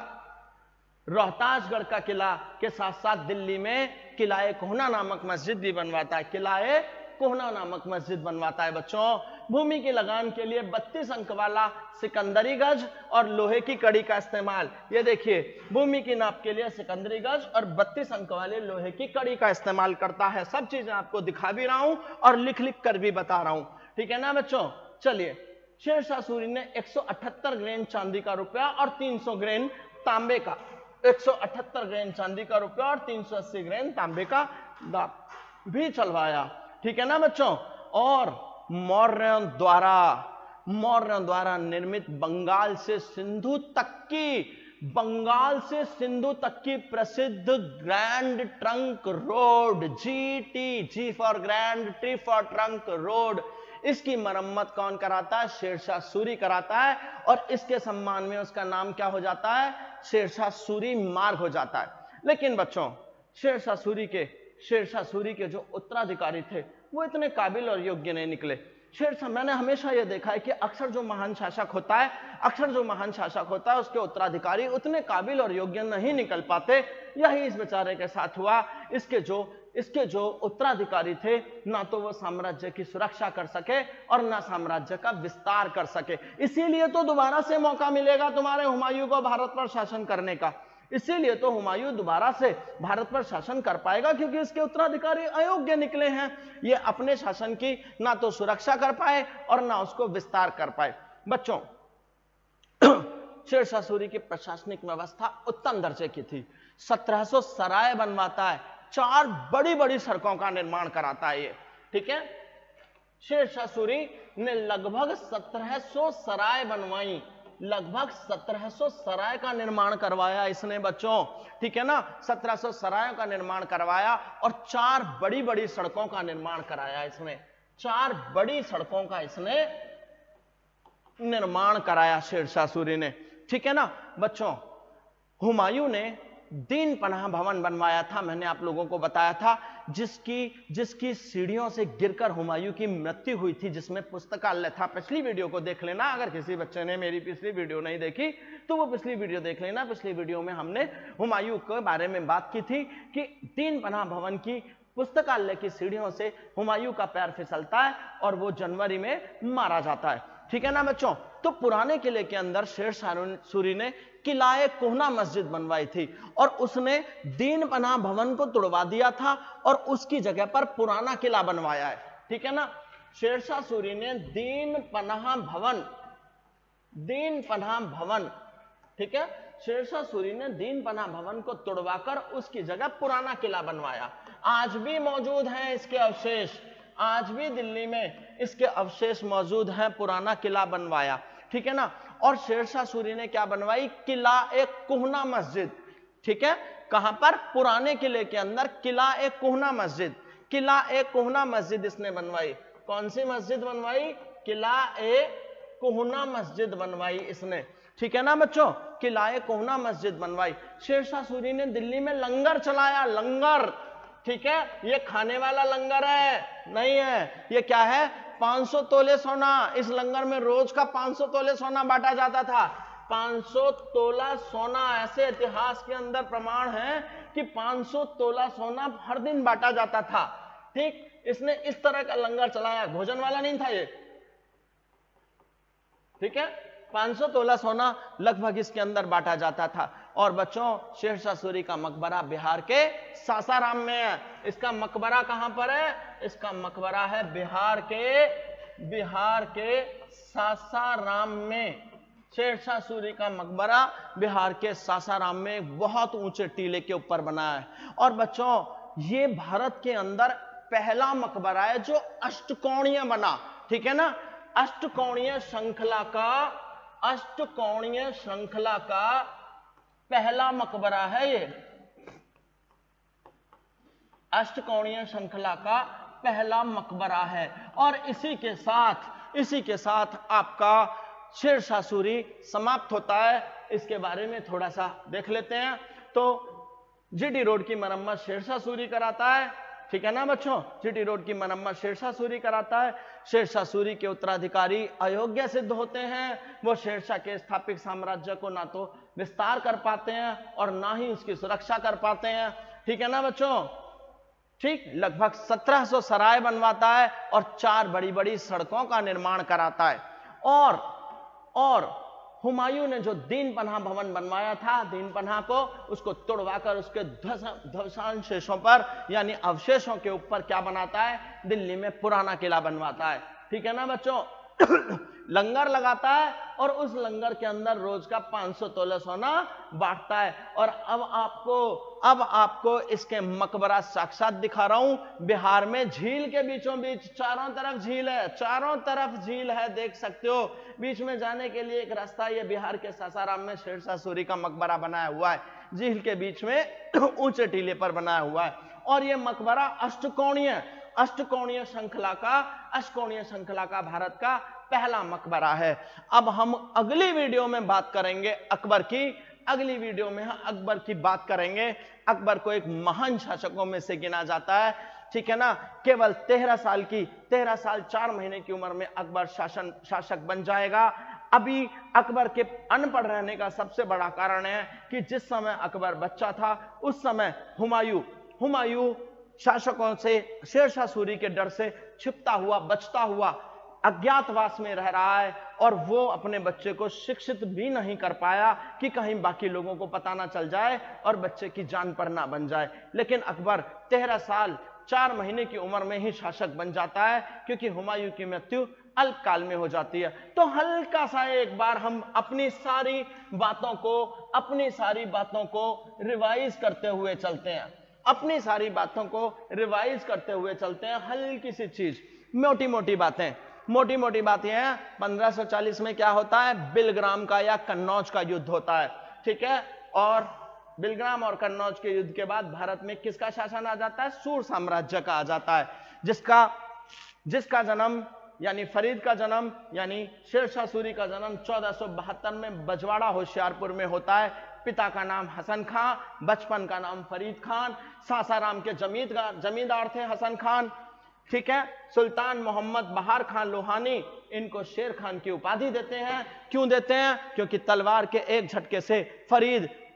रोहतासगढ़ का किला के साथ साथ दिल्ली में किलाए कोहना नामक मस्जिद भी बनवाता है, किलाए कोहना नामक मस्जिद बनवाता है बच्चों। भूमि की लगान के लिए 32 अंक वाला सिकंदरी गज और लोहे की कड़ी का इस्तेमाल। ये देखिए, भूमि की नाप के लिए सिकंदरी गज और 32 अंक वाले लोहे की कड़ी का इस्तेमाल करता है। सब चीजें आपको दिखा भी रहा हूं और लिख लिख कर भी बता रहा हूं, ठीक है ना बच्चों। चलिए, शेरशाह सूरी ने 178 ग्रेन चांदी का रुपया और 300 ग्रेन तांबे का, 178 ग्रेन चांदी का रुपया और 380 ग्रेन तांबे का भी चलवाया, ठीक है ना बच्चों। और मौर्यों द्वारा निर्मित बंगाल से सिंधु तक की प्रसिद्ध grand trunk road, G for grand, T for trunk road, इसकी मरम्मत कौन कराता है? शेरशाह सूरी कराता है। और इसके सम्मान में उसका नाम क्या हो जाता है? शेरशाह सूरी मार्ग हो जाता है। लेकिन बच्चों, शेरशाह सूरी के जो उत्तराधिकारी थे वो इतने काबिल और योग्य नहीं निकले। मैंने हमेशा यह देखा है कि अक्सर जो महान शासक होता है उसके उत्तराधिकारी उतने काबिल और योग्य नहीं निकल पाते। यही इस बेचारे के साथ हुआ। इसके जो उत्तराधिकारी थे, ना तो वो साम्राज्य की सुरक्षा कर सके और ना साम्राज्य का विस्तार कर सके। इसीलिए तो दोबारा से मौका मिलेगा तुम्हारे हुमायूं को भारत पर शासन करने का। इसीलिए तो हुमायूं दोबारा से भारत पर शासन कर पाएगा, क्योंकि इसके उत्तराधिकारी अयोग्य निकले हैं। ये अपने शासन की ना तो सुरक्षा कर पाए और ना उसको विस्तार कर पाए। बच्चों, शेरशाह सूरी की प्रशासनिक व्यवस्था उत्तम दर्जे की थी। 1700 सराय बनवाता है, 4 बड़ी सड़कों का निर्माण कराता है ये, ठीक है। शेरशाह सूरी ने लगभग 1700 सराय बनवाई, लगभग 1700 सराय का निर्माण करवाया इसने बच्चों, ठीक है ना। 1700 सरायों का निर्माण करवाया और 4 बड़ी सड़कों का निर्माण कराया इसने। 4 बड़ी सड़कों का इसने निर्माण कराया शेरशाह सूरी ने, ठीक है ना बच्चों। हुमायूं ने दीन पनाह भवन बनवाया था, मैंने आप लोगों को बताया था, जिसकी सीढ़ियों से गिरकर हुमायूं की मृत्यु हुई थी, जिसमें पुस्तकालय था। पिछली वीडियो को देख लेना, अगर किसी बच्चे ने मेरी पिछली वीडियो नहीं देखी तो वो पिछली वीडियो देख लेना। पिछली वीडियो में हमने हुमायूं के बारे में बात की थी कि दीन पनाह भवन की पुस्तकालय की सीढ़ियों से हुमायूं का पैर फिसलता है और वो जनवरी में मारा जाता है। ठीक है ना बच्चों। तो पुराने किले के अंदर शेरशाह सूरी ने किला कोहना मस्जिद बनवाई थी और उसने दीन पनाह भवन को तुड़वा दिया था और उसकी जगह पर पुराना किला बनवाया है। ठीक है ना, शेरशाह सूरी ने दीन पनाह भवन, ठीक है, शेरशाह सूरी ने दीन पनाह भवन को तुड़वाकर उसकी जगह पुराना किला बनवाया। आज भी मौजूद हैं इसके अवशेष, आज भी दिल्ली में इसके अवशेष मौजूद हैं, पुराना किला बनवाया। ठीक है ना, और शेरशाह सूरी ने क्या बनवाई, किला कोहना मस्जिद। ठीक है, कहां पर, पुराने किले के अंदर किला कोहना मस्जिद, किला कोहना मस्जिद इसने बनवाई। कौन सी मस्जिद बनवाई, किला कोहना मस्जिद बनवाई इसने। ठीक है ना बच्चों, किला कोहना मस्जिद बनवाई। शेरशाह सूरी ने दिल्ली में लंगर चलाया, लंगर। ठीक है, ये खाने वाला लंगर है नहीं है, ये क्या है, 500 तोले सोना। इस लंगर में रोज का 500 तोले सोना बांटा जाता था। 500 तोला सोना, ऐसे इतिहास के अंदर प्रमाण है कि 500 तोला सोना हर दिन बांटा जाता था। ठीक, इसने इस तरह का लंगर चलाया, भोजन वाला नहीं था ये। ठीक है, 500 तोला सोना लगभग इसके अंदर बांटा जाता था। और बच्चों, शेरशाह सूरी का मकबरा बिहार के सासाराम में है। इसका मकबरा कहां पर है, इसका मकबरा है बिहार के सासाराम में। शेरशाह सूरी का मकबरा बिहार के सासाराम में बहुत ऊंचे टीले के ऊपर बना है। और बच्चों, ये भारत के अंदर पहला मकबरा है जो अष्टकोणीय बना। ठीक है ना, अष्टकोणीय श्रृंखला का पहला मकबरा है ये, अष्टकोणीय श्रृंखला का पहला मकबरा है। और इसी के साथ आपका शेरशाह सूरी समाप्त होता है। इसके बारे में थोड़ा सा देख लेते हैं। तो जीटी रोड की मरम्मत शेरशाह सूरी कराता है। ठीक है ना बच्चों, जीटी रोड की मरम्मत शेरशाह सूरी कराता है। शेरशाह सूरी के उत्तराधिकारी अयोग्य सिद्ध होते हैं। वो शेरशाह के स्थापित साम्राज्य को ना तो विस्तार कर पाते हैं और ना ही उसकी सुरक्षा कर पाते हैं। ठीक है ना बच्चों, ठीक, लगभग 1700 सराय बनवाता है और 4 बड़ी बड़ी सड़कों का निर्माण कराता है। और हुमायूं ने जो दीन पनाह भवन बनवाया था, दीन पनाह को, उसको तोड़वाकर उसके ध्वंसावशेषों पर यानी अवशेषों के ऊपर क्या बनाता है, दिल्ली में पुराना किला बनवाता है। ठीक है ना बच्चों, लंगर लगाता है और उस लंगर के अंदर रोज का 500 तोला सोना बांटता है। और अब आपको इसके मकबरा साक्षात दिखा रहा हूं। बिहार में झील के बीचों बीच चारों तरफ झील है, चारों तरफ झील है, देख सकते हो। बीच में जाने के लिए एक रास्ता, ये बिहार के सासाराम में शेरशाह सूरी का मकबरा बनाया हुआ है, झील के बीच में ऊंचे टीले पर बनाया हुआ है। और ये मकबरा अष्टकोणीय श्रृंखला का भारत का पहला मकबरा है। अब हम अगली वीडियो में बात करेंगे अकबर की, अगली वीडियो में हम अकबर की बात करेंगे। अकबर को एक महान शासकों में से गिना जाता है। ठीक है ना, केवल 13 साल 4 महीने की उम्र में अकबर शासक बन जाएगा। अभी अकबर के अनपढ़ रहने का सबसे बड़ा कारण है कि जिस समय अकबर बच्चा था उस समय हुमायूं शासकों से, शेरशाह सूरी के डर से छिपता हुआ, बचता हुआ अज्ञातवास में रह रहा है और वो अपने बच्चे को शिक्षित भी नहीं कर पाया कि कहीं बाकी लोगों को पता ना चल जाए और बच्चे की जान पर ना बन जाए। लेकिन अकबर 13 साल 4 महीने की उम्र में ही शासक बन जाता है, क्योंकि हुमायूं की मृत्यु अल्पकाल में हो जाती है। तो हल्का सा एक बार हम अपनी सारी बातों को रिवाइज करते हुए चलते हैं, हल्की सी चीज, मोटी मोटी बातें हैं। 1540 में क्या होता है, बिलग्राम का या कन्नौज का युद्ध होता है। ठीक है, और बिलग्राम और कन्नौज के युद्ध के बाद भारत में किसका शासन आ जाता है, सूर साम्राज्य का आ जाता है, जिसका जन्म यानी फरीद का जन्म यानी शेरशाह सूरी का जन्म 1472 में बजवाड़ा होशियारपुर में होता है। पिता का नाम हसन खां, बचपन का नाम फरीद खान, सासाराम के जमींदार थे हसन खान। ठीक है, सुल्तान मोहम्मद बहार खान लोहानी इनको शेर खान की उपाधि देते हैं। क्यों देते हैं, क्योंकि फरीद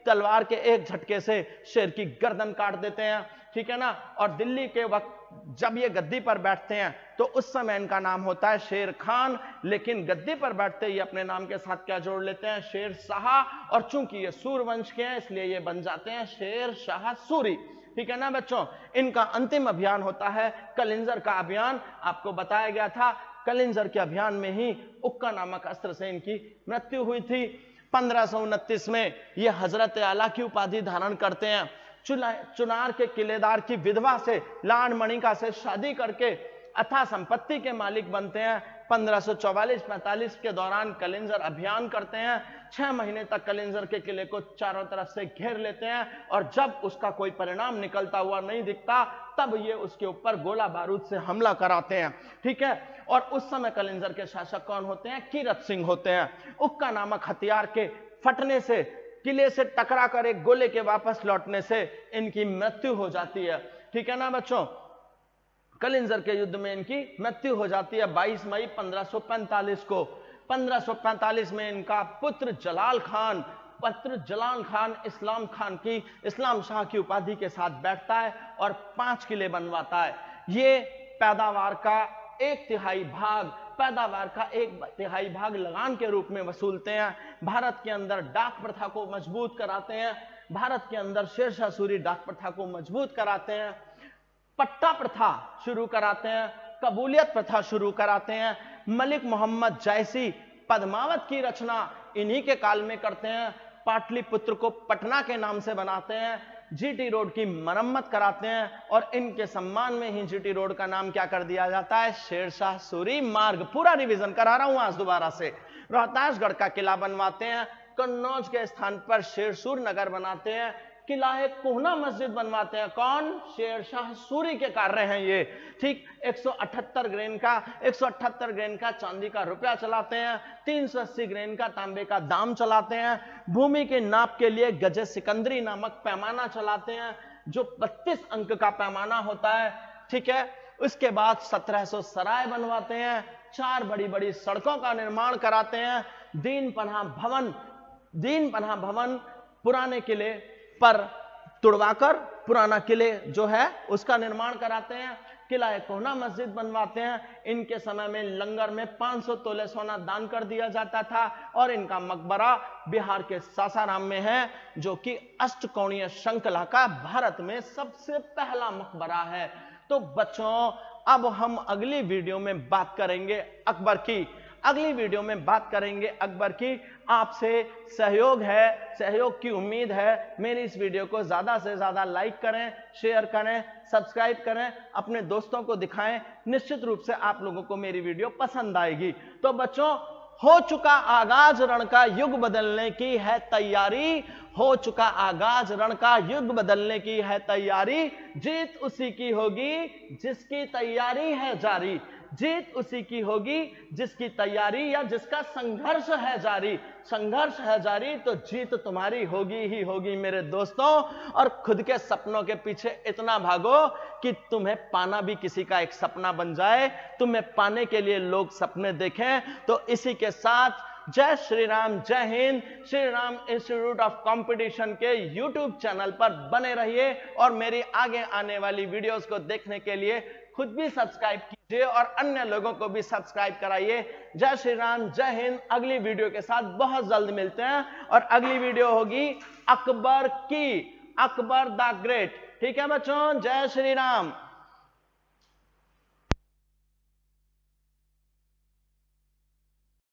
तलवार के एक झटके से शेर की गर्दन काट देते हैं। ठीक है ना। और दिल्ली के वक्त जब ये गद्दी पर बैठते हैं तो उस समय इनका नाम होता है शेर खान, लेकिन गद्दी पर बैठते ही अपने नाम के साथ क्या जोड़ लेते हैं, शेर शाह। और चूंकि ये सूर वंश के हैं इसलिए ये बन जाते हैं शेर शाह सूरी, ठीक है ना बच्चों। इनका अंतिम अभियान होता है कलिंजर का अभियान। आपको बताया गया था कलिंजर के अभियान में ही उक्का नामक अस्त्र से इनकी मृत्यु हुई थी। 1529 में ये हजरत आला की उपाधि धारण करते हैं। चुनार के किलेदार की विधवा से लाड मणिका से शादी करके अथा संपत्ति के मालिक बनते हैं। 1544-45 के दौरान कलिंजर अभियान करते हैं। 6 महीने तक कलिंजर के किले को चारों तरफ से घेर लेते हैं और जब उसका कोई परिणाम निकलता हुआ नहीं दिखता तब ये उसके ऊपर गोला बारूद से हमला कराते हैं, ठीक है। और उस समय कलिंजर के शासक कौन होते हैं, कीरत सिंह होते हैं। उक्का नामक हथियार के फटने से, किले से टकरा कर एक गोले के वापस लौटने से इनकी मृत्यु हो जाती है, ठीक है ना बच्चों। कलिंजर के युद्ध में इनकी मृत्यु हो जाती है 22 मई 1545 को। 1545 में इनका पुत्र जलाल खान इस्लाम शाह की उपाधि के साथ बैठता है और 5 किले बनवाता है। ये पैदावार का एक तिहाई भाग लगान के रूप में वसूलते हैं। भारत के अंदर डाक प्रथा को मजबूत कराते हैं। भारत के अंदर शेरशाह सूरी डाक प्रथा को मजबूत कराते हैं। पट्टा प्रथा शुरू कराते हैं, कबूलियत प्रथा शुरू कराते हैं। मलिक मोहम्मद जैसी पद्मावत की रचना इन्हीं के काल में करते हैं। पाटलिपुत्र को पटना के नाम से बनाते हैं। जीटी रोड की मरम्मत कराते हैं और इनके सम्मान में ही जीटी रोड का नाम क्या कर दिया जाता है, शेरशाह सूरी मार्ग। पूरा रिवीजन करा रहा हूं आज दोबारा से। रोहतासगढ़ का किला बनवाते हैं। कन्नौज के स्थान पर शेरसूर नगर बनाते हैं। किला कोहना मस्जिद बनवाते हैं। कौन, शेरशाह सूरी के कार्य हैं ये, ठीक। 178 ग्रेन का चांदी का रुपया चलाते हैं। 380 ग्रेन का तांबे का दाम चलाते हैं। भूमि के नाप के लिए गजे सिकंदरी नामक पैमाना चलाते हैं जो 32 अंक का पैमाना होता है, ठीक है। उसके बाद 1700 सराय बनवाते हैं। 4 बड़ी बड़ी सड़कों का निर्माण कराते हैं। दीन पनाह भवन पुराने किले पर तुड़वाकर पुराना किले जो है उसका निर्माण कराते हैं। किला कोहना मस्जिद बनवाते हैं। इनके समय में लंगर में 500 तोले सोना दान कर दिया जाता था और इनका मकबरा बिहार के सासाराम में है जो कि अष्टकोणीय श्रृंखला का भारत में सबसे पहला मकबरा है। तो बच्चों अब हम अगली वीडियो में बात करेंगे अकबर की। आपसे सहयोग की उम्मीद है। मेरी इस वीडियो को ज्यादा से ज्यादा लाइक करें, शेयर करें, सब्सक्राइब करें, अपने दोस्तों को दिखाएं। निश्चित रूप से आप लोगों को मेरी वीडियो पसंद आएगी। तो बच्चों, हो चुका आगाज रण का युग बदलने की है तैयारी। जीत उसी की होगी जिसकी तैयारी है जारी। जीत उसी की होगी जिसकी तैयारी या जिसका संघर्ष है जारी तो जीत तुम्हारी होगी ही होगी मेरे दोस्तों। और खुद के सपनों के पीछे इतना भागो कि तुम्हें पाना भी किसी का एक सपना बन जाए, तुम्हें पाने के लिए लोग सपने देखें। तो इसी के साथ जय श्री राम, जय Hind. Shri Ram institute of competition के यूट्यूब चैनल पर बने रहिए और मेरी आगे आने वाली वीडियोस को देखने के लिए खुद भी सब्सक्राइब कीजिए और अन्य लोगों को भी सब्सक्राइब कराइए। जय श्री राम, जय हिंद। अगली वीडियो के साथ बहुत जल्द मिलते हैं और अगली वीडियो होगी अकबर द ग्रेट, ठीक है बच्चों। जय श्री राम।